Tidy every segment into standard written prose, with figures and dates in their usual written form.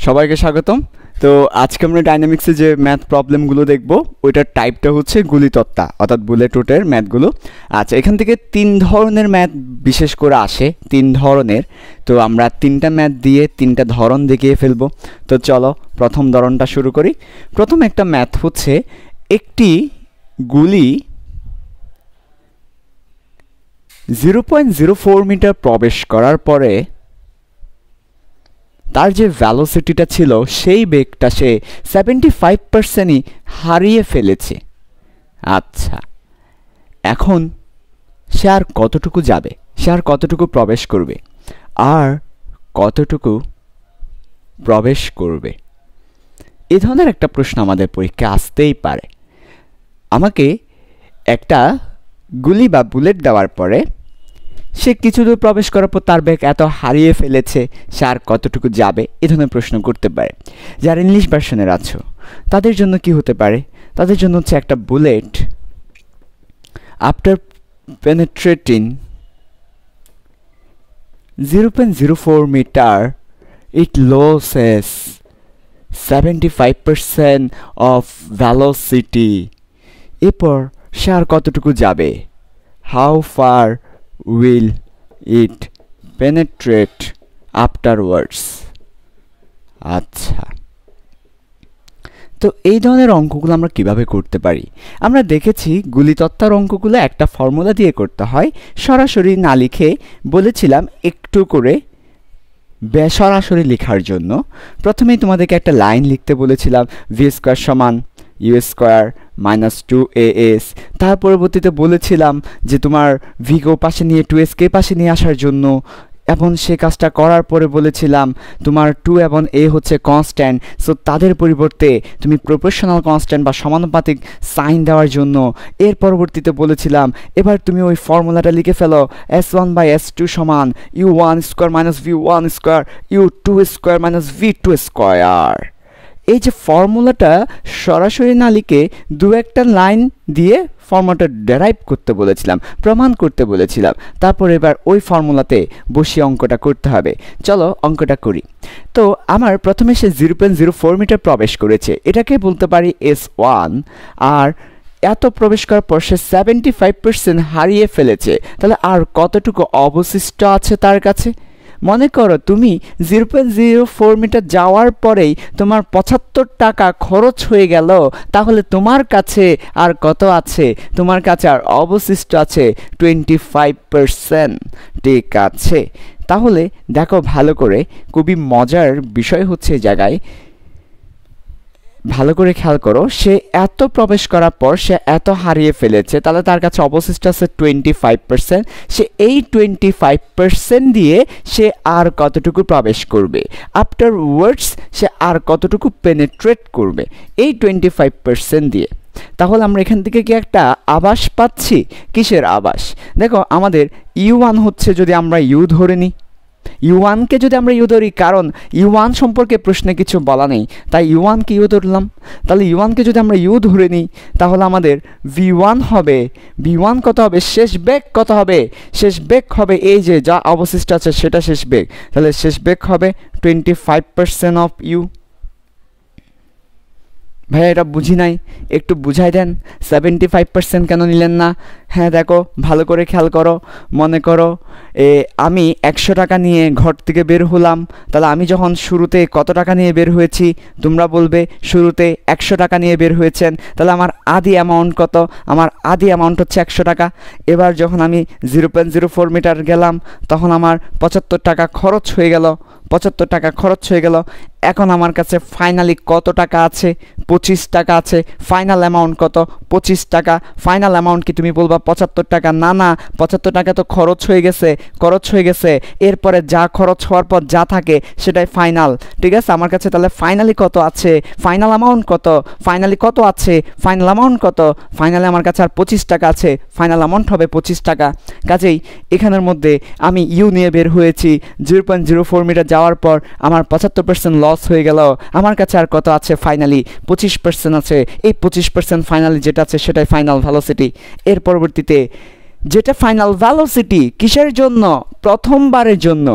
সবাইকে স্বাগতম। তো আজকে আমরা ডাইনামিক্সে যে ম্যাথ প্রবলেমগুলো দেখব ওইটার টাইপটা হচ্ছে গুলিতত্ত্বা অর্থাৎ বুলেট রুটের ম্যাথগুলো। আচ্ছা, এখান থেকে 3 ধরনের ম্যাথ বিশেষ করে আসে, 3 ধরনের। তো আমরা 3টা ম্যাথ দিয়ে 3টা ধরন দেখিয়ে ফেলবো। তো চলো প্রথম ধরনটা শুরু করি। প্রথম একটা ম্যাথ হচ্ছে একটি গুলি 0.04 মিটার প্রবেশ করার পরে তার যে ভ্যালোসিটিটা ছিল সেই বেগটা সে 75%ই হারিয়ে ফেলেছে। আচ্ছা, এখন সে আর কতটুকু যাবে, সে আর কতটুকু প্রবেশ করবে, আর কতটুকু প্রবেশ করবে, এ ধরনের একটা প্রশ্ন আমাদের পরীক্ষায় আসতেই পারে। আমাকে একটা গুলি বা বুলেট দেওয়ার পরে সে কিছু দূর প্রবেশ করার পর তার বেগ এত হারিয়ে ফেলেছে, সে আর কতটুকু যাবে, এ ধরনের প্রশ্ন করতে পারে। যারা ইংলিশ ভার্সনের আছো তাদের জন্য কি হতে পারে? তাদের জন্য হচ্ছে একটা bullet after penetrating 0.04 metre it loses 75% of velocity। এরপর সে আর কতটুকু যাবে, how far will it penetrate afterwards। আচ্ছা, তো এই ধরনের অঙ্কগুলো আমরা কিভাবে করতে পারি? আমরা দেখেছি গুলিতত্ত্বার অঙ্কগুলো একটা ফর্মুলা দিয়ে করতে হয়, সরাসরি না লিখে বলেছিলাম একটু করে সরাসরি লেখার জন্য। প্রথমেই তোমাদেরকে একটা লাইন লিখতে বলেছিলাম, ভি স্কোয়ার সমান ইউ স্কোয়ার মাইনাস 2as। তার পরবর্তীতে বলেছিলাম যে তোমার ভিগো পাশে নিয়ে 2s কে পাশে নিয়ে আসার জন্য, এবং সে কাজটা করার পরে বলেছিলাম তোমার 2 এবং a হচ্ছে কনস্ট্যান্ট, সো তাদের পরিবর্তে তুমি প্রপোর্শনাল কনস্ট্যান্ট বা সমানুপাতিক সাইন দেওয়ার জন্য। এর পরবর্তীতে বলেছিলাম এবার তুমি ওই ফর্মুলাটা লিখে ফেলো, s1/s2 সমান u1 square minus v1 square u2 square minus v2 square. এই যে ফর্মুলাটা সরাসরি না লিখে দু একটা লাইন দিয়ে ফর্মুলাটা ডেরাইভ করতে বলেছিলাম, প্রমাণ করতে বলেছিলাম। তারপর এবার ওই ফর্মুলাতে বসিয়ে অঙ্কটা করতে হবে। চলো অঙ্কটা করি। তো আমার প্রথমে সে 0.04 মিটার প্রবেশ করেছে, এটাকে বলতে পারি S1। আর এত প্রবেশ করার পর সে 75% হারিয়ে ফেলেছে, তাহলে আর কতটুকু অবশিষ্ট আছে তার কাছে? মনে করো তুমি 0.04 মিটার যাওয়ার পরেই তোমার 75 টাকা খরচ হয়ে গেল, তাহলে তোমার কাছে আর কত আছে? তোমার কাছে আর অবশিষ্ট আছে 25%। ঠিক আছে, তাহলে দেখো ভালো করে, খুবই মজার বিষয় হচ্ছে এই জায়গায় ভালো করে খেয়াল করো। সে এত প্রবেশ করার পর সে এত হারিয়ে ফেলেছে, তাহলে তার কাছে অবশিষ্ট আছে 25%। সে এই 25% দিয়ে সে আর কতটুকু প্রবেশ করবে, আফটারওয়ার্ডস সে আর কতটুকু পেনেট্রেট করবে এই 25% দিয়ে। তাহলে আমরা এখান থেকে কি একটা আভাস পাচ্ছি? কিসের আভাস? দেখো আমাদের u1 হচ্ছে, যদি আমরা u ধরে নিই, u1কে যদি আমরা u ধরি, কারণ u1 সম্পর্কে প্রশ্নে কিছু বলা নেই, তাই u1কে u ধরলাম। তাহলে u1কে যদি আমরা u ধরে নিই, তাহলে আমাদের v1 হবে, v1 কত হবে? শেষ বেগ কত হবে? শেষ বেগ হবে এই যে যা অবশিষ্ট আছে সেটা শেষ বেগ, তাহলে শেষ বেগ হবে 25% অফ u। ভাইয়া এটা বুঝি নাই, একটু বুঝাই দেন, 75% কেন নিলেন না? হ্যাঁ দেখো ভালো করে খেয়াল করো। মনে করো আমি 100 টাকা নিয়ে ঘর থেকে বের হলাম, তাহলে আমি যখন শুরুতে কত টাকা নিয়ে বের হয়েছি? তোমরা বলবে শুরুতে 100 টাকা নিয়ে বের হয়েছেন, তাহলে আমার আদি অ্যামাউন্ট কত? আমার আদি অ্যামাউন্ট হচ্ছে 100 টাকা। এবার যখন আমি 0.04 মিটার গেলাম, তখন আমার 75 টাকা খরচ হয়ে গেল, 75 টাকা খরচ হয়ে গেল। এখন আমার কাছে ফাইনালি কত টাকা আছে? 25 টাকা আছে। ফাইনাল অ্যামাউন্ট কত? 25 টাকা। ফাইনাল অ্যামাউন্ট কি তুমি বলবা 75 টাকা? না না, 75 টাকা তো খরচ হয়ে গেছে, খরচ হয়ে গেছে। এরপরে যা খরচ হওয়ার পর যা থাকে সেটাই ফাইনাল। ঠিক আছে, আমার কাছে তাহলে ফাইনালি কত আছে? ফাইনাল অ্যামাউন্ট কত? ফাইনালি কত আছে? ফাইনাল অ্যামাউন্ট কত? ফাইনালি আমার কাছে আর 25 টাকা আছে, ফাইনাল অ্যামাউন্ট হবে 25 টাকা। কাজেই এখানের মধ্যে আমি ইউ নিয়ে বের হয়েছি, 0.04 মিটার যাওয়ার পর আমার 75% লস হয়ে গেল। আমার কাছে আর কত আছে? ফাইনালি 25% আছে। এই 25% ফাইনালি যেটা আছে সেটাই ফাইনাল ভেলোসিটি। এর পরবর্তীতে যেটা ফাইনাল ভেলোসিটি কিসের জন্য প্রথমবারের জন্য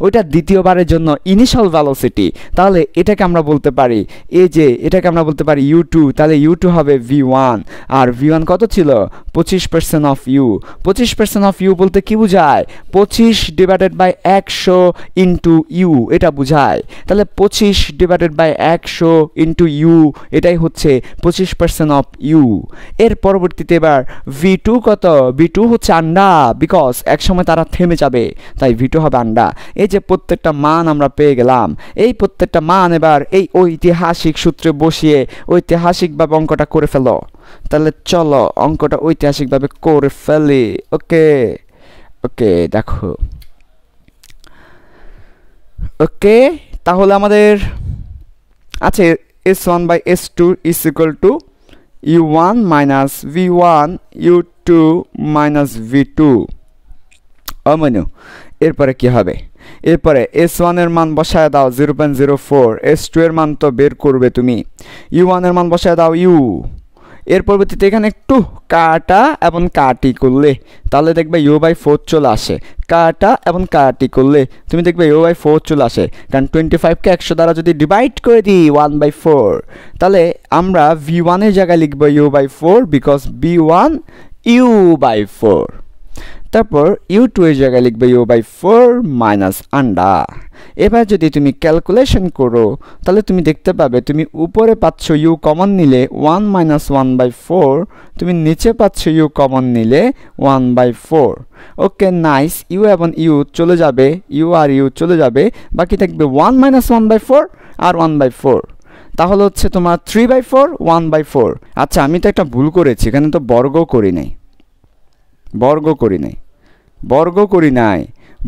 ওইটা দ্বিতীয়বারের জন্য ইনিশিয়াল ভেলোসিটি তাহলে এটাকে আমরা বলতে পারি এই যে এটাকে আমরা বলতে পারি u2 তাহলে u2 হবে v1 আর v1 কত ছিল 25% অফ u 25% অফ u বলতে কি বোঝায় 25 ডিভাইডেড বাই 100 ইনটু u এটা বোঝায় তাহলে 25 ডিভাইডেড বাই 100 ইনটু u এটাই হচ্ছে 25% অফ u এর পরবর্তীতে এবার v2 কত v2 হচ্ছে আন্ডা বিকজ এক সময় তারা থেমে যাবে তাই v2 হবে আন্ডা এই যে প্রত্যেকটা মান আমরা পেয়ে গেলাম এই প্রত্যেকটা মান এবার এই ঐতিহাসিক সূত্রে বসিয়ে ঐতিহাসিকভাবে অঙ্কটা করে ফেলো তাহলে চলো অঙ্কটা ঐতিহাসিকভাবে করে ফেলি ওকে ওকে দেখো ওকে তাহলে আমাদের আছে s1 by s2 is equal to u1 minus v1 u2 minus v2 অমনু এরপরে কি হবে এরপরে s1 এর মান বসায় দাও 0.04 s2 এর মান তো বের করবে তুমি u1 এর মান বসায় দাও u এর পরবর্তীতে এখানে একটু কাটা এবং কাটি করলে তাহলে দেখবে u/4 চলে আসে কাটা এবং কাটি করলে তুমি দেখবে u/4 চলে আসে কারণ 25 কে 100 দ্বারা যদি ডিভাইড করে দিই 1/4 তাহলে আমরা v1 এর জায়গায় লিখব u/4 বিকজ v1 u/4 তারপর u2 এর জায়গায় লিখবে u/4 মাইনাস আন্ডা এবার যদি তুমি ক্যালকুলেশন করো তাহলে তুমি দেখতে পাবে তুমি উপরে পাচ্ছ u কমন নিলে 1 মাইনাস 1/4 তুমি নিচে পাচ্ছ u কমন নিলে 1/4 ওকে নাইস u এবং u চলে যাবে u আর u চলে যাবে বাকি থাকবে 1 মাইনাস 1/4 আর 1/4 তাহলে হচ্ছে তোমার 3/4 1/4 আচ্ছা আমি তো একটা ভুল করেছি এখানে তো বর্গ করি নাই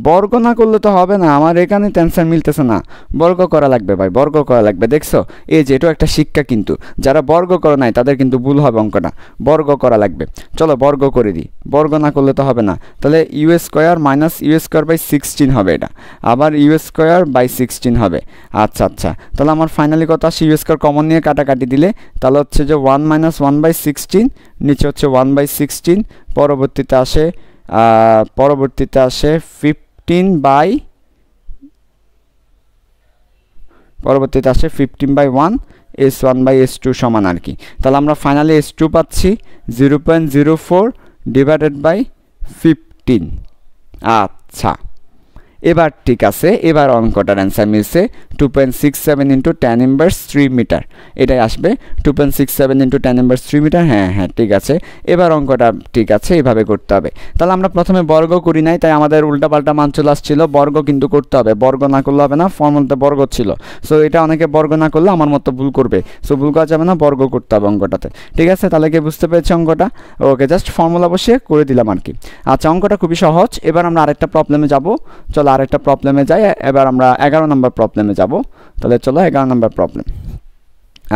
বর্গ না করলে তো হবে না আমার এখানে টেনশন মিলতেছে না বর্গ করা লাগবে ভাই বর্গ করা লাগবে দেখছো এই যে এটা একটা শিক্ষা কিন্তু যারা বর্গ করে নাই তাদের কিন্তু ভুল হবে অঙ্কটা বর্গ করা লাগবে চলো বর্গ করে দিই বর্গ না করলে তো হবে না তাহলে u square minus u square by 16 হবে এটা আবার ইউ স্কয়ার বাই 16 হবে আচ্ছা আচ্ছা তাহলে আমার ফাইনালি কত আসে ইউ স্কয়ার কমন নিয়ে কাটাকাটি দিলে তাহলে হচ্ছে যে 1 মাইনাস 1/16 নিচে হচ্ছে 1/16 পরবর্তীতে আসে 15/1 s1/s2 সমান আর কি তাহলে আমরা ফাইনালি s2 পাচ্ছি 0.04 ডিভাইডেড বাই 15 আচ্ছা এবার ঠিক আছে এবার অঙ্কটার অ্যান্সার মিলছে 2.67 ইন্টু 10 ইনভার্স 3 মিটার এটাই আসবে 2.67 ইন্টু 10 ইনভার্স 3 মিটার হ্যাঁ হ্যাঁ ঠিক আছে এবার অঙ্কটা ঠিক আছে এভাবে করতে হবে তাহলে আমরা প্রথমে বর্গ করি নাই তাই আমাদের উল্টাপাল্টা মান চলে আসছিল বর্গ কিন্তু করতে হবে বর্গ না করলে হবে না ফর্মুলাতে বর্গ ছিল সো এটা অনেকে বর্গ না করলে আমার মতো ভুল করবে সো ভুল করা যাবে না বর্গ করতে হবে অঙ্কটাতে ঠিক আছে তাহলে কি বুঝতে পেরেছি অঙ্কটা ওকে জাস্ট ফর্মুলা বসিয়ে করে দিলাম আর কি আচ্ছা অঙ্কটা খুবই সহজ এবার আমরা আরেকটা প্রবলেমে যাব চলো আরেকটা প্রবলেমে যাই এবার আমরা 11 নম্বর প্রবলেমে যাব তাহলে চলো 11 নম্বর প্রবলেম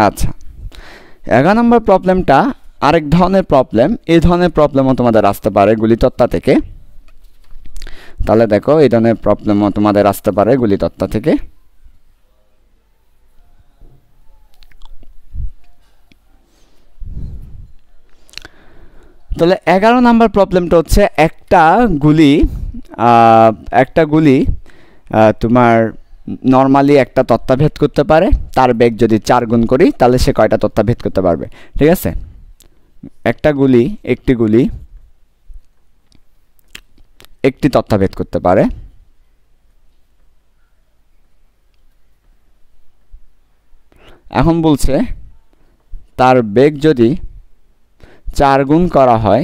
আচ্ছা 11 নম্বর প্রবলেমটা আরেক ধরনের প্রবলেম এই ধরনের প্রবলেমও তোমাদের আসতে পারে গুলিতত্ত্ব থেকে তাহলে দেখো এই ধরনের প্রবলেমও তোমাদের আসতে পারে গুলিতত্ত্ব থেকে তাহলে 11 নম্বর প্রবলেমটা হচ্ছে একটা গুলি তোমার নরমালি একটা তত্ত্ব ভেদ করতে পারে তার বেগ যদি 4 গুণ করি তাহলে সে কয়টা তত্ত্ব ভেদ করতে পারবে ঠিক আছে একটি গুলি একটি তত্ত্ব ভেদ করতে পারে এখন বলছে তার বেগ যদি 4 গুণ করা হয়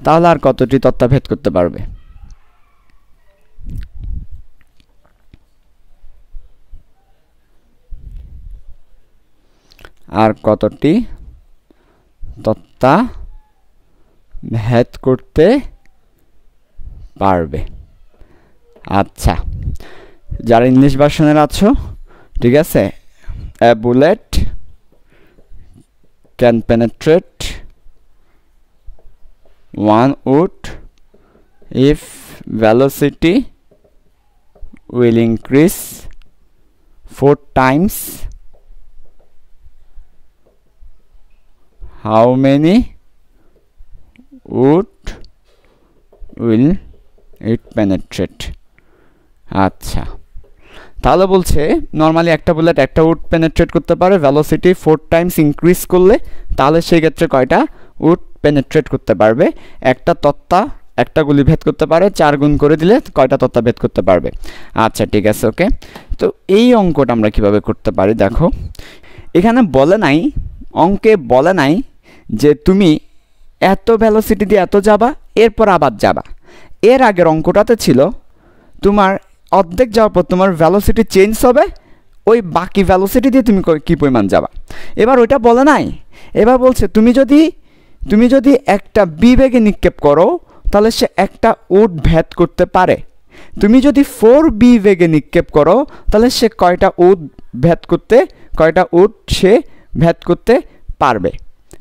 তাহলে আর কতটি তত্ত্ব ভেদ করতে পারবে আর কতটি তত্ত্ব ভেদ করতে পারবে আচ্ছা যারা ইংলিশ ভার্সনের আছো ঠিক আছে a bullet can penetrate one wood if velocity will increase 4 times how many would will it penetrate। আচ্ছা, তাহলে বলছে নর্মালি একটা বুলেট একটা উড পেনেট্রেট করতে পারে, ভেলোসিটি 4 টাইমস ইনক্রিজ করলে তাহলে সেই ক্ষেত্রে কয়টা উড পেনেট্রেট করতে পারবে? একটা তক্তা একটা গুলি ভেদ করতে পারে, 4 গুণ করে দিলে কয়টা তক্তা ভেদ করতে পারবে। আচ্ছা ঠিক আছে, ওকে। তো এই অঙ্কটা আমরা কিভাবে করতে পারি দেখো, এখানে বলে নাই, অঙ্কে বলে নাই যে তুমি এত ভেলোসিটি দিয়ে এত যাবা এরপর আবার যাবা। এর আগের অঙ্কটাতে ছিল তোমার অর্ধেক যাওয়ার পর তোমার ভেলোসিটি চেঞ্জ হবে, ওই বাকি ভেলোসিটি দিয়ে তুমি কী পরিমাণ যাবা। এবার ওইটা বলে নাই, এবার বলছে তুমি যদি একটা বি বেগে নিক্ষেপ করো তাহলে সে একটা উড ভেদ করতে পারে। তুমি যদি 4b বেগে নিক্ষেপ করো তাহলে সে কয়টা উড সে ভেদ করতে পারবে,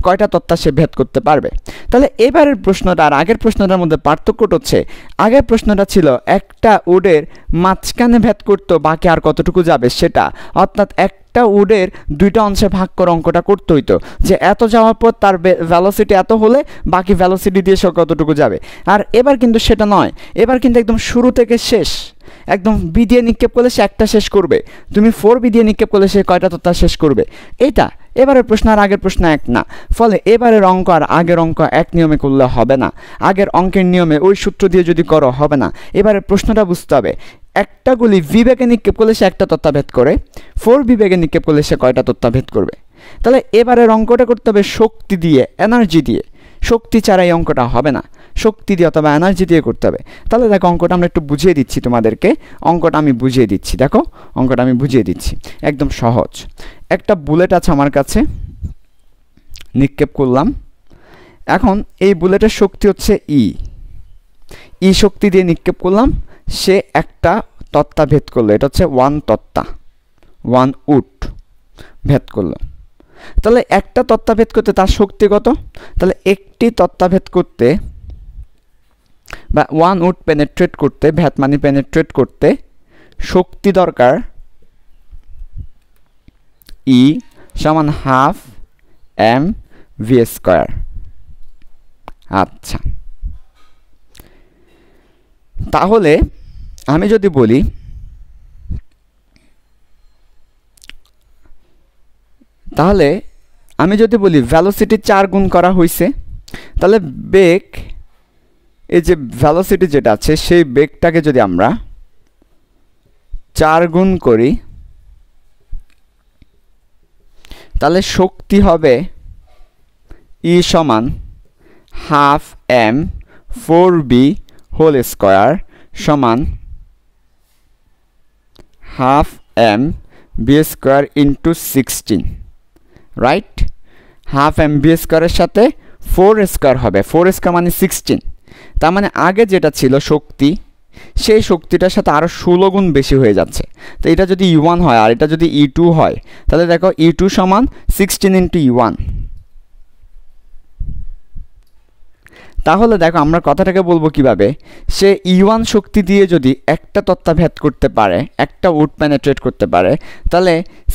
কয়টা তক্তা সে ভেদ করতে পারবে। তাহলে এবারের প্রশ্নটা আর আগের প্রশ্নটার মধ্যে পার্থক্যটা হচ্ছে, আগের প্রশ্নটা ছিল একটা উডের মাঝখানে ভেদ করতো, বাকি আর কতটুকু যাবে সেটা, অর্থাৎ একটা উডের 2টা অংশে ভাগ করে অঙ্কটা করতে হইতো যে এত যাওয়ার পর তার ভেলোসিটি এত হলে বাকি ভেলোসিটি দিয়ে সে কতটুকু যাবে। আর এবার কিন্তু সেটা নয়, এবার কিন্তু একদম শুরু থেকে শেষ, একদম বি দিয়ে নিক্ষেপ করলে সে একটা শেষ করবে, তুমি 4b দিয়ে নিক্ষেপ করলে সে কয়টা তক্তা শেষ করবে। এটা এবারের প্রশ্ন আর আগের প্রশ্ন এক না, ফলে এবারের অঙ্ক আর আগের অঙ্ক এক নিয়মে করলে হবে না, আগের অঙ্কের নিয়মে ওই সূত্র দিয়ে যদি করো হবে না। এবারের প্রশ্নটা বুঝতে হবে, একটা গুলি ভি বেগে নিক্ষেপ করলে সে একটা তক্তা ভেদ করে, 4b বেগে নিক্ষেপ করলে সে কয়টা তক্তা ভেদ করবে। তাহলে এবারের অঙ্কটা করতে হবে শক্তি দিয়ে, এনার্জি দিয়ে, শক্তি ছাড়া এই অঙ্কটা হবে না, শক্তি দিয়ে অথবা এনার্জি দিয়ে করতে হবে। তাহলে দেখো অঙ্কটা আমরা একটু বুঝিয়ে দিচ্ছি তোমাদেরকে, অঙ্কটা আমি বুঝিয়ে দিচ্ছি, দেখো অঙ্কটা আমি বুঝিয়ে দিচ্ছি, একদম সহজ। একটা বুলেট আছে আমার কাছে, নিক্ষেপ করলাম, এখন এই বুলেটের শক্তি হচ্ছে ই শক্তি দিয়ে নিক্ষেপ করলাম, সে একটা তক্তা ভেদ করলো, এটা হচ্ছে 1 তক্তা, 1 উড ভেদ করলো। তাহলে একটা তক্তা ভেদ করতে তার শক্তি কত? তাহলে একটি তক্তা ভেদ করতে বা 1 উড পেনেট্রেট করতে, ভেদ মানে পেনেট্রেট করতে শক্তি দরকার ই সমান ½ mv²। আচ্ছা, তাহলে আমি যদি বলি ভেলোসিটি 4 গুণ করা হয়েছে, তাহলে বেগ, এই যে ভেলোসিটি যেটা আছে সেই বেগটাকে যদি আমরা 4 গুণ করি তাহলে শক্তি হবে ই সমান ½ m4b² সমান ½ mv² ইন্টু 16, রাইট? ½ mv² এর সাথে 4² হবে, 4² মানে 16, তার মানে আগে যেটা ছিল শক্তি সেই শক্তিটার সাথে আরও 16 গুণ বেশি হয়ে যাচ্ছে। তো এটা যদি E1 হয় আর এটা যদি E2 হয় তাহলে দেখো E2 সমান 16 ইন্টু E1। তাহলে দেখো আমরা কথাটাকে বলবো কিভাবে, সে E1 শক্তি দিয়ে যদি একটা তক্তা ভেদ করতে পারে, একটা উড পেনেট্রেট করতে পারে, তাহলে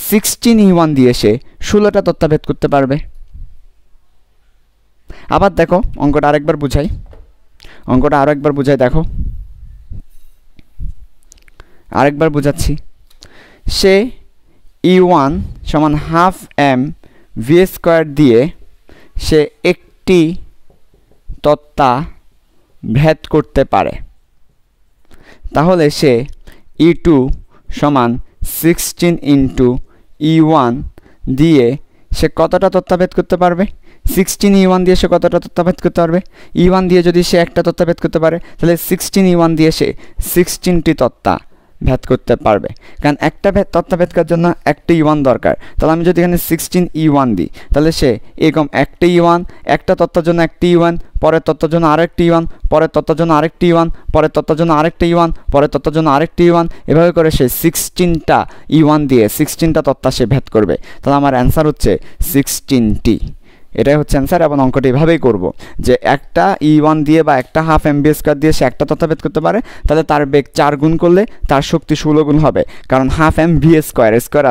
16 E1 দিয়ে সে 16টা তক্তা ভেদ করতে পারবে। আবার দেখো অঙ্কটা আরেকবার বুঝাই, দেখো আরেকবার বুঝাচ্ছি। সে E1 সমান ½ mv² দিয়ে সে একটি তক্তা ভেদ করতে পারে, তাহলে সে E2 সমান 16 ইন্টু E1 দিয়ে সে কতটা তক্তা ভেদ করতে পারবে? 16 E1 দিয়ে সে কতটা তক্তা ভেদ করতে পারবে? E1 দিয়ে যদি সে একটা তক্তা ভেদ করতে পারে তাহলে 16 E1 দিয়ে সে 16টি তক্তা ভেদ করতে পারবে, কারণ একটা তক্তা ভেদ করার জন্য একটা E1 দরকার। তাহলে আমি যদি এখানে 16 E1 দিই তাহলে সে এরকম একটা E1, একটা তক্তার জন্য একটি E1, পরের তক্তার জন্য আরেকটি E1, পরের তক্তার জন্য আরেকটি E1, পরের তক্তার জন্য আরেকটি E1, পরের তক্তার জন্য আরেকটি E1, এভাবে করে সে 16টা E1 দিয়ে 16টা তক্তা সে ভেদ করবে। তাহলে আমার অ্যান্সার হচ্ছে 16টি। এটাই হচ্ছে অ্যান্সার। এবং অঙ্কটা এভাবেই করব যে একটা E1 দিয়ে বা একটা হাফ mv² দিয়ে সে একটা তথ্য ভেদ করতে পারে, তাহলে তার বেগ 4 গুণ করলে তার শক্তি 16 গুণ হবে, কারণ হাফ mv²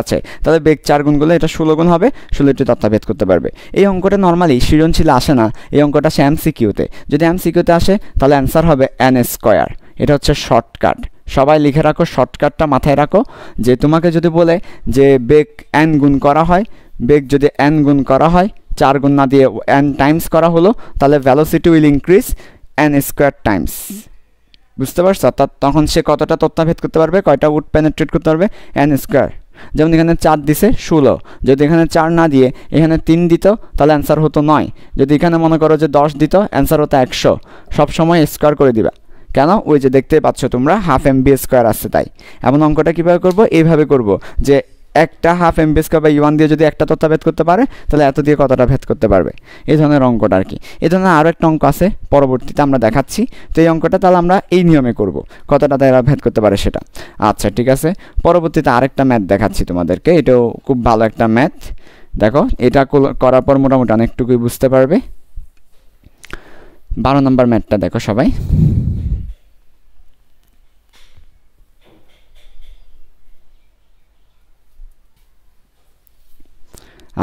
আছে, তাহলে বেগ 4 গুণ করলে এটা 16 গুণ হবে, 16টি তথ্য ভেদ করতে পারবে। এই অঙ্কটা নর্মালি সৃজনশীলে আসে না, এই অঙ্কটা আসে MCQ-তে। যদি MCQ-তে আসে তাহলে অ্যান্সার হবে n²। এটা হচ্ছে শর্টকাট, সবাই লিখে রাখো, শর্টকাটটা মাথায় রাখো। যে তোমাকে যদি বলে যে বেগ n গুণ করা হয়, বেগ যদি n গুণ করা হয়, 4 গুণ না দিয়ে n টাইমস করা হলো, তাহলে velocity will increase n² Times. বুঝতে পারছো? অর্থাৎ তখন সে কতটা তথ্যাভেদ করতে পারবে, কয়টা উড পেনেট্রেট করতে পারবে, n²। যেমন এখানে 4 দিছে 16, যদি এখানে 4 না দিয়ে এখানে 3 দিত তাহলে অ্যান্সার হতো 9। যদি এখানে মনে করো যে 10 দিত, অ্যান্সার হতো 100। সবসময় স্কোয়ার করে দিবা, কেন? ওই যে দেখতেই পাচ্ছ তোমরা হাফ mv² আসছে তাই। এমন অঙ্কটা কীভাবে করব? এইভাবে করব যে একটা হাফ mv² বা E1 দিয়ে যদি একটা তথ্য ভেদ করতে পারে, তাহলে এত দিয়ে কতটা ভেদ করতে পারবে, এই ধরনের অঙ্কটা আর কি। এই ধরনের আরও একটা অঙ্ক আছে, পরবর্তীতে আমরা দেখাচ্ছি। তো এই অঙ্কটা তাহলে আমরা এই নিয়মে করব, কতটা তারা ভেদ করতে পারে সেটা। আচ্ছা ঠিক আছে, পরবর্তীতে আরেকটা ম্যাথ দেখাচ্ছি তোমাদেরকে, এটাও খুব ভালো একটা ম্যাথ। দেখো এটা করার পর মোটামুটি অনেকটুকুই বুঝতে পারবে। 12 নম্বর ম্যাথটা দেখো সবাই।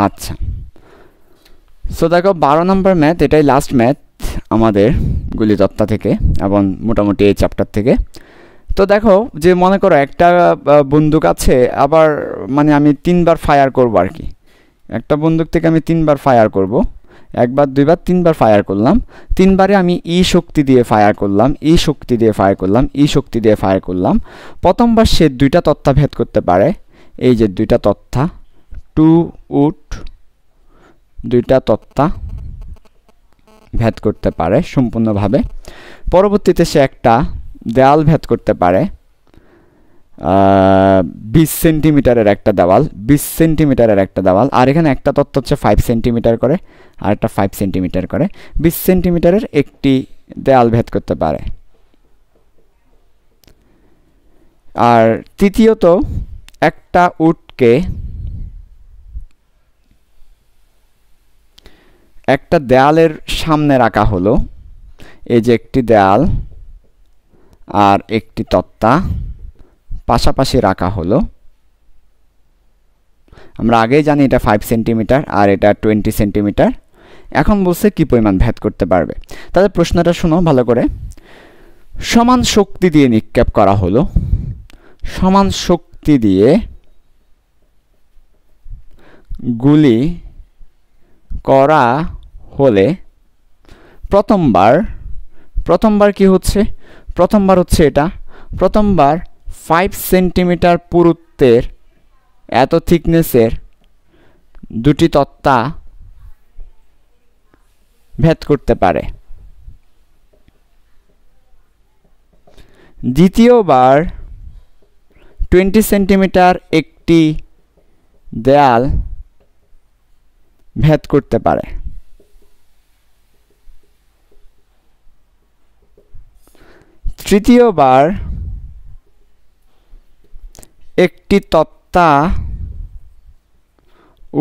আচ্ছা, সো দেখো 12 নম্বর ম্যাথ, এটাই লাস্ট ম্যাথ আমাদের গুলিতত্ত্ব থেকে এবং মোটামুটি এই চ্যাপ্টার থেকে। তো দেখো যে মনে করো একটা বন্দুক আছে, আবার মানে আমি 3বার ফায়ার করব আর কি। একটা বন্দুক থেকে আমি 3বার ফায়ার করব, 1 বার 2 বার 3বার ফায়ার করলাম। 3বারে আমি শক্তি দিয়ে ফায়ার করলাম, শক্তি দিয়ে ফায়ার করলাম, শক্তি দিয়ে ফায়ার করলাম। প্রথমবার সে 2টা তথ্য ভেদ করতে পারে, এই যে 2টা তথ্য, 2 উড 2টা তক্তা ভেদ করতে পারে সম্পূর্ণভাবে। পরবর্তীতে সে একটা দেওয়াল ভেদ করতে পারে, 20 সেন্টিমিটারের একটা দেওয়াল, 20 সেন্টিমিটারের একটা দেওয়াল। আর এখানে একটা তথ্য হচ্ছে 5 সেন্টিমিটার করে, আর একটা 5 সেন্টিমিটার করে। 20 সেন্টিমিটারের একটি দেওয়াল ভেদ করতে পারে। আর তৃতীয়ত একটা উডকে একটা দেয়ালের সামনে রাখা হলো, এই যে একটি দেয়াল আর একটি তক্তা পাশাপাশি রাখা হলো। আমরা আগেই জানি এটা 5 সেন্টিমিটার আর এটা 20 সেন্টিমিটার। এখন বলছে কি পরিমাণ ভেদ করতে পারবে। তাহলে প্রশ্নটা শোনো ভালো করে। সমান শক্তি দিয়ে নিক্ষেপ করা হলো, সমান শক্তি দিয়ে গুলি করা হলে প্রথমবার কি হচ্ছে, প্রথমবার হচ্ছে এটা, প্রথমবার 5 সেন্টিমিটার পুরুত্বের এত থিকনেসের 2টি তক্তা ভেদ করতে পারে। দ্বিতীয়বার 20 সেন্টিমিটার একটি দেয়াল ভেদ করতে পারে। তৃতীয়বার একটি তক্তা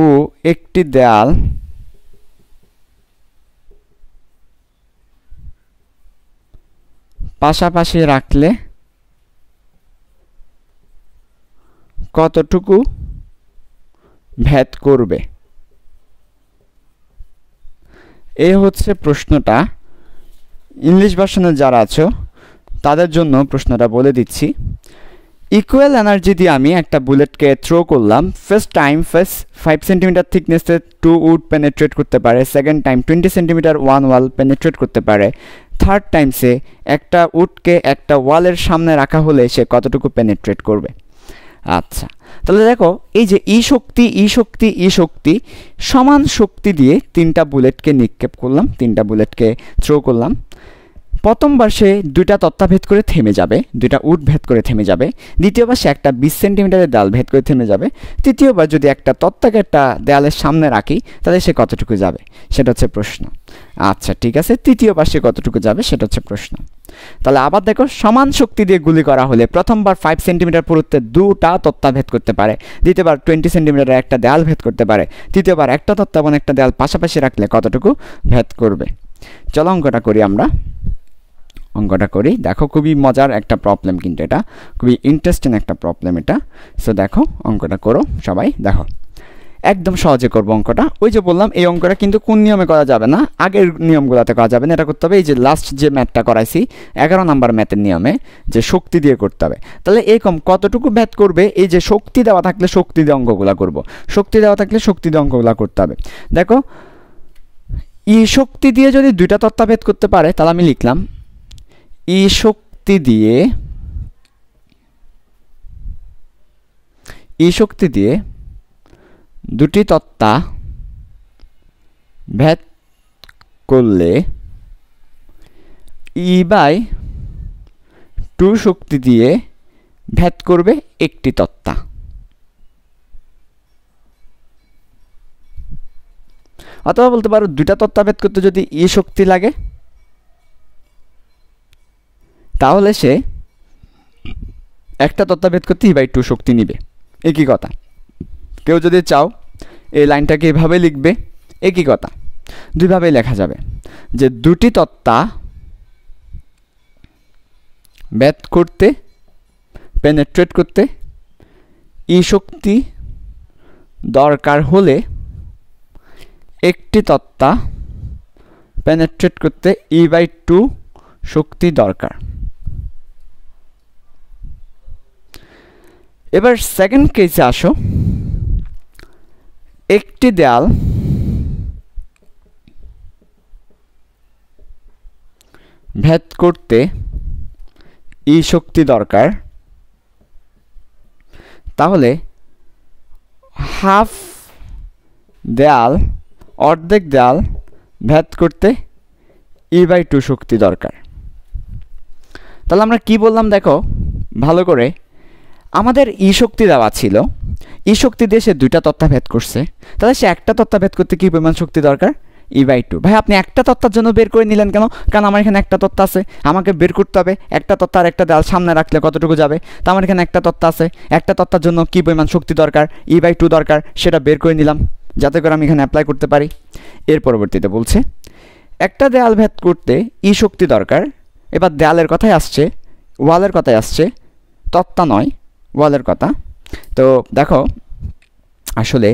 ও একটি দেয়াল পাশাপাশি রাখলে কতটুকু ভেদ করবে? এই হচ্ছে প্রশ্নটা। ইংলিশ ভার্সনে যারা আছো তাদের জন্য প্রশ্নটা বলে দিচ্ছি। ইকুয়াল এনার্জি দিয়ে আমি একটা বুলেটকে থ্রো করলাম। ফার্স্ট টাইম 5 সেন্টিমিটার থিকনেসে 2 উড পেনেট্রেট করতে পারে, second time 20 centimetre 1 wall penetrate করতে পারে, থার্ড টাইম সে একটা উডকে একটা ওয়ালের সামনে রাখা হলে সে কতটুকু পেনেট্রেট করবে। আচ্ছা, তাহলে দেখো এই যে শক্তি সমান শক্তি দিয়ে 3টা বুলেটকে নিক্ষেপ করলাম, 3টা বুলেটকে থ্রো করলাম। প্রথমবার সে দুইটা তক্তা ভেদ করে থেমে যাবে, দুইটা উট ভেদ করে থেমে যাবে। দ্বিতীয়বার সে একটা 20 সেন্টিমিটারের দেয়াল ভেদ করে থেমে যাবে। তৃতীয়বার যদি একটা তক্তাকে একটা দেয়ালের সামনে রাখি তাহলে সে কতটুকু যাবে, সেটা হচ্ছে প্রশ্ন। আচ্ছা ঠিক আছে, তৃতীয়বার সে কতটুকু যাবে সেটা হচ্ছে প্রশ্ন। তাহলে আবার দেখো, সমান শক্তি দিয়ে গুলি করা হলে প্রথমবার 5 সেন্টিমিটার পুরুত্বে দুটা তক্তা ভেদ করতে পারে, দ্বিতীয়বার 20 সেন্টিমিটারের একটা দেয়াল ভেদ করতে পারে, তৃতীয়বার একটা তক্তা এবং একটা দেয়াল পাশাপাশি রাখলে কতটুকু ভেদ করবে। চলো অঙ্কটা করি আমরা। অঙ্কটা করি, দেখো খুবই মজার একটা প্রবলেম, কিন্তু এটা খুবই ইন্টারেস্টিং একটা প্রবলেম এটা। সো দেখো অঙ্কটা করো সবাই, দেখো একদম সহজে করবো অঙ্কটা। ওই যে বললাম এই অঙ্কটা কিন্তু কোন নিয়মে করা যাবে না, আগের নিয়মগুলোতে করা যাবে না, এটা করতে হবে এই যে লাস্ট যে ম্যাথটা করাইছি 11 নম্বর ম্যাথের নিয়মে, যে শক্তি দিয়ে করতে হবে। তাহলে এরকম কতটুকু ভেদ করবে, এই যে শক্তি দেওয়া থাকলে শক্তি দিয়ে অঙ্কগুলো করব, শক্তি দেওয়া থাকলে শক্তি দিয়ে অঙ্কগুলো করতে হবে। দেখো ই শক্তি দিয়ে যদি দুইটা তক্তা ভেদ করতে পারে তাহলে আমি লিখলাম ই শক্তি দিয়ে দুটি তক্তা ভেদ করলে E/2 শক্তি দিয়ে ভেদ করবে একটি তক্তা। অথবা বলতে পারো দুইটা তক্তা ভেদ করতে যদি ই শক্তি লাগে তাহলে সে একটা তক্তা ভেদ করতে E/2 শক্তি নিবে। একই কথা। কেউ যদি চাও এই লাইনটাকে এভাবে লিখবে, একই কথা, দুইভাবেই লেখা যাবে যে দুটি তক্তা ভেদ করতে, পেনেট্রেট করতে ই শক্তি দরকার হলে একটি তক্তা পেনেট্রেট করতে E/2 শক্তি দরকার। এবার সেকেন্ড কেসে আসো, একটি দেয়াল ভেদ করতে ই শক্তি দরকার, তাহলে হাফ দেয়াল, অর্ধেক দেয়াল ভেদ করতে E/2 শক্তি দরকার। তাহলে আমরা কি বললাম দেখো ভালো করে, আমাদের ই শক্তি দেওয়া ছিল, ই শক্তি দিয়ে সে দুইটা তক্তা ভেদ করছে, তাহলে সে একটা তক্তা ভেদ করতে কি পরিমাণ শক্তি দরকার, E/2। ভাই আপনি একটা তক্তার জন্য বের করে নিলেন কেন? কারণ আমার এখানে একটা তক্তা আছে, আমাকে বের করতে হবে একটা তক্তা আর একটা দেয়াল সামনে রাখলে কতটুকু যাবে। তো আমার এখানে একটা তক্তা আছে, একটা তক্তার জন্য কি পরিমাণ শক্তি দরকার, E/2 দরকার, সেটা বের করে নিলাম যাতে করে আমি এখানে অ্যাপ্লাই করতে পারি। এর পরবর্তীতে বলছে একটা দেয়াল ভেদ করতে ই শক্তি দরকার। এবার দেয়ালের কথাই আসছে, ওয়ালের কথাই আসছে, তক্তা নয়, ওয়ালের কথা। তো দেখো আসলে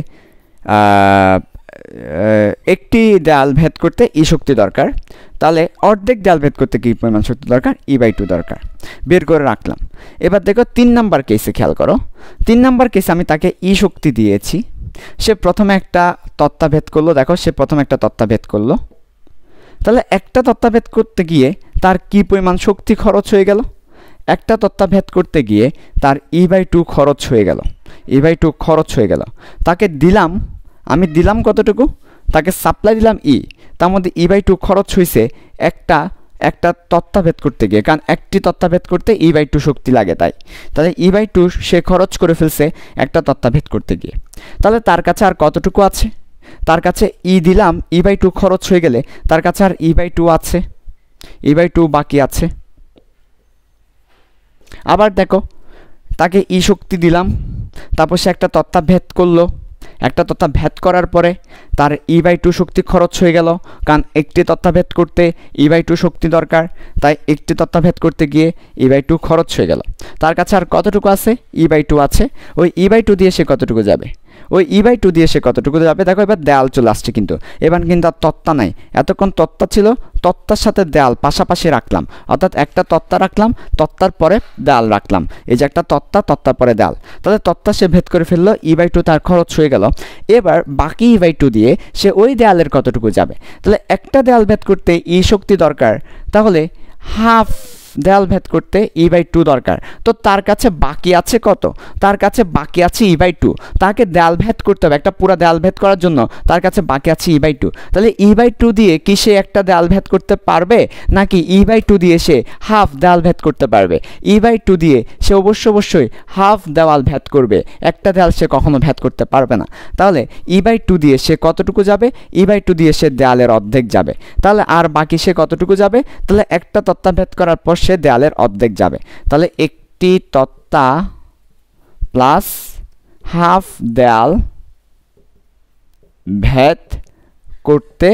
একটি দেয়াল ভেদ করতে ই শক্তি দরকার, তাহলে অর্ধেক দেয়াল ভেদ করতে কি পরিমাণ শক্তি দরকার, E/2 দরকার, বের করে রাখলাম। এবার দেখো 3 নাম্বার কেসে খেয়াল করো, 3 নাম্বার কেসে আমি তাকে ই শক্তি দিয়েছি, সে প্রথমে একটা তক্তা ভেদ করলো, দেখো সে প্রথমে একটা তক্তা ভেদ করলো, তাহলে একটা তক্তা ভেদ করতে গিয়ে তার কি পরিমাণ শক্তি খরচ হয়ে গেল, একটা তক্তা ভেদ করতে গিয়ে তার E/2 খরচ হয়ে গেল, E/2 খরচ হয়ে গেল। তাকে দিলাম, আমি দিলাম কতটুকু, তাকে সাপ্লাই দিলাম ই, তার মধ্যে E/2 খরচ হয়েছে একটা তক্তা ভেদ করতে গিয়ে, কারণ একটি তক্তা ভেদ করতে E/2 শক্তি লাগে, তাহলে E/2 সে খরচ করে ফেলছে একটা তক্তা ভেদ করতে গিয়ে। তাহলে তার কাছে আর কতটুকু আছে, তার কাছে ই দিলাম, E/2 খরচ হয়ে গেলে তার কাছে আর E/2 আছে, E/2 বাকি আছে। আবার দেখো তাকে ই শক্তি দিলাম, তারপর সে একটা তক্তা ভেদ করলো, একটা তক্তা ভেদ করার পরে তার E/2 শক্তি খরচ হয়ে গেল, কারণ একটি তক্তা ভেদ করতে E/2 শক্তি দরকার, তাই একটি তক্তা ভেদ করতে গিয়ে E/2 খরচ হয়ে গেল। তার কাছে আর কতটুকু আছে, E/2 আছে, ওই E/2 দিয়ে সে কতটুকু যাবে, ওই E/2 দিয়ে সে কতটুকু যাবে। দেখো এবার দেয়াল চলে আসছে, কিন্তু এবার কিন্তু আর তক্তা নাই, এতক্ষণ তক্তা ছিল, তক্তার সাথে দেয়াল পাশাপাশি রাখলাম, অর্থাৎ একটা তক্তা রাখলাম, তক্তার পরে দেয়াল রাখলাম, এই যে একটা তক্তা, তক্তার পরে দেয়াল, তাহলে তক্তা সে ভেদ করে ফেললো, E/2 তার খরচ হয়ে গেল। এবার বাকি E/2 দিয়ে সে ওই দেয়ালের কতটুকু যাবে, তাহলে একটা দেয়াল ভেদ করতে ই শক্তি দরকার, তাহলে হাফ দেয়াল ভেদ করতে e/2 দরকার। তো তার কাছে বাকি আছে কত? তার কাছে বাকি আছে e/2। তাকে দেয়াল ভেদ করতে হবে, একটা পুরো দেয়াল ভেদ করার জন্য তার কাছে বাকি আছে e/2। তাহলে e/2 দিয়ে কি সে একটা দেয়াল ভেদ করতে পারবে, নাকি e/2 দিয়ে সে হাফ দেয়াল ভেদ করতে পারবে? e/2 দিয়ে সে অবশ্যই হাফ দেওয়াল ভেদ করবে, একটা দেয়াল সে কখনো ভেদ করতে পারবে না। তাহলে e/2 দিয়ে সে কতটুকু যাবে? e/2 দিয়ে সে দেয়ালের অর্ধেক যাবে। তাহলে আর বাকি সে কতটুকু যাবে? তাহলে একটা তক্তা ভেদ করার পর সে দেয়ালের অর্ধেক যাবে। তাহলে একটি তক্তা প্লাস হাফ দেয়াল ভেদ করতে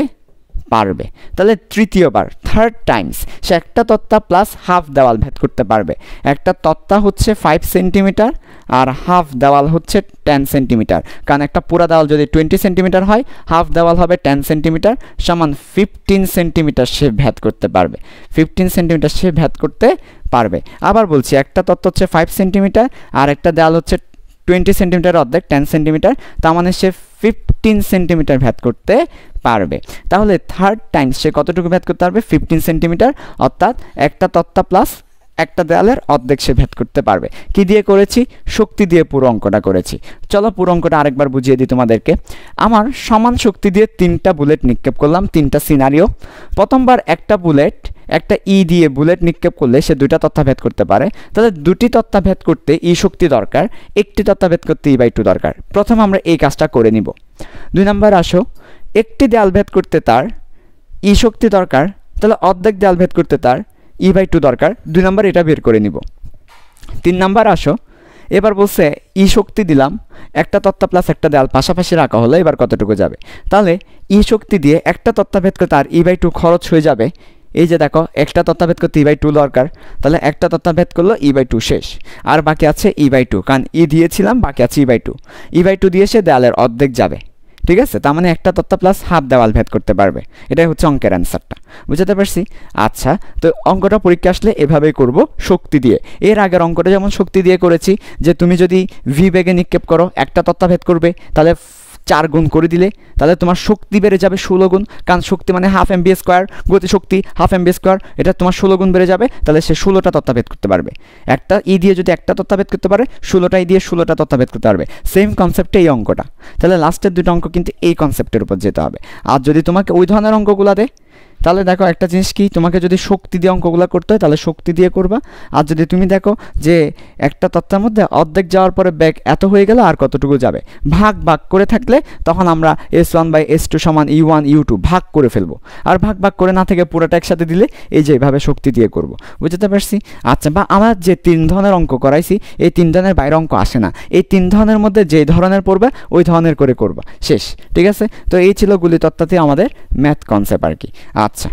পারবে। তাহলে তৃতীয়বার, থার্ড টাইমস সে একটা তক্তা প্লাস হাফ দেওয়াল ভেদ করতে পারবে। একটা তক্তা হচ্ছে 5 সেন্টিমিটার আর হাফ দেওয়াল হচ্ছে 10 সেন্টিমিটার। কারণ একটা পুরা দেওয়াল যদি 20 সেন্টিমিটার হয়, হাফ দেওয়াল হবে 10 সেন্টিমিটার, সমান 15 সেন্টিমিটার সে ভেদ করতে পারবে। 15 সেন্টিমিটার সে ভেদ করতে পারবে। আবার বলছি, একটা তক্তা হচ্ছে 5 সেন্টিমিটার আর একটা দেওয়াল হচ্ছে 20 সেন্টিমিটার অর্ধেক 10 সেন্টিমিটার, তার মানে সে 15 সেন্টিমিটার ভেদ করতে পারবে। তাহলে থার্ড টাইমস সে কতটুকু ভেদ করতে পারবে? 15 সেন্টিমিটার, অর্থাৎ একটা তক্তা প্লাস একটা দেয়ালের অর্ধেক সে ভেদ করতে পারবে। কি দিয়ে করেছি? শক্তি দিয়ে পুরো অঙ্কটা করেছি। চলো পুরো অঙ্কটা আরেকবার বুঝিয়ে দিই তোমাদেরকে। আমার সমান শক্তি দিয়ে 3টা বুলেট নিক্ষেপ করলাম, 3টা সিনারিও। প্রথমবার একটা বুলেট, একটা দিয়ে বুলেট নিক্ষেপ করলে সে 2টা তক্তা ভেদ করতে পারে। তাহলে 2টি তক্তা ভেদ করতে শক্তি দরকার, একটি তক্তা ভেদ করতে e/2 দরকার। প্রথম আমরা এই কাজটা করে নিব। 2 নম্বর আসো, একটি দেয়াল ভেদ করতে তার শক্তি দরকার, তাহলে অর্ধেক দেয়াল ভেদ করতে তার e/2 দরকার। 2 নম্বর এটা বের করে নিব। 3 নম্বর আসো, এবার বলছে শক্তি দিলাম, একটা তক্তা প্লাস একটা দেয়াল পাশাপাশি রাখা হলো, এবার কতটুকু যাবে? তাহলে শক্তি দিয়ে একটা তক্তা ভেদ করতে আর e/2 খরচ হয়ে যাবে। এই যে দেখো, একটা তক্তা ভেদ করতে e/2 দরকার, তাহলে একটা তক্তা ভেদ করলো, e/2 শেষ। আর বাকি আছে e/2, কারণ দিয়েছিলাম, বাকি আছে e/2। e/2 দিয়ে সে দেয়ালের অর্ধেক যাবে। ঠিক আছে, তার মানে একটা তক্তা প্লাস হাফ দেওয়াল ভেদ করতে পারবে। এটাই হচ্ছে অঙ্কের অ্যান্সারটা। বুঝতে পারছি? আচ্ছা, তো অঙ্কটা পরীক্ষা আসলে এভাবেই করব, শক্তি দিয়ে। এর আগের অঙ্কটা যেমন শক্তি দিয়ে করেছি, যে তুমি যদি ভি বেগে নিক্ষেপ করো, একটা তক্তা ভেদ করবে, তাহলে 4 গুণ করে দিলে তাহলে তোমার শক্তি বেড়ে যাবে 16 গুণ। কারণ শক্তি মানে হাফ mv², গতি শক্তি হাফ mv², এটা তোমার 16 গুণ বেড়ে যাবে। তাহলে সে 16টা তক্তা ভেদ করতে পারবে। একটা দিয়ে যদি একটা তক্তা ভেদ করতে পারে, 16টা দিয়ে 16টা তক্তা ভেদ করতে পারবে। সেম কনসেপ্টে এই অঙ্কটা। তাহলে লাস্টের 2টা অঙ্ক কিন্তু এই কনসেপ্টের উপর যেতে হবে। আর যদি তোমাকে ওই ধরনের অঙ্কগুলো দেয়, তাহলে দেখো একটা জিনিস কি, তোমাকে যদি শক্তি দিয়ে অঙ্কগুলো করতে হয় তাহলে শক্তি দিয়ে করবা। আর যদি তুমি দেখো যে একটা তত্ত্বের মধ্যে অর্ধেক যাওয়ার পরে ব্যাগ এত হয়ে গেল, আর কতটুকু যাবে, ভাগ করে থাকলে তখন আমরা S1/S2 সমান E1 U2 ভাগ করে ফেলবো। আর ভাগ করে না থেকে পুরোটা একসাথে দিলে এই যে এইভাবে শক্তি দিয়ে করব। বুঝতে পারছি? আচ্ছা, বা আমরা যে 3 ধরনের অঙ্ক করাইছি, এই 3 ধরনের বাইরে অঙ্ক আসে না। এই 3 ধরনের মধ্যে যে ধরনের পড়বে ওই ধরনের করে করবা, শেষ। ঠিক আছে? তো এই ছিল গুলিতত্ত্বতে আমাদের ম্যাথ কনসেপ্ট আর কি। আচ্ছা।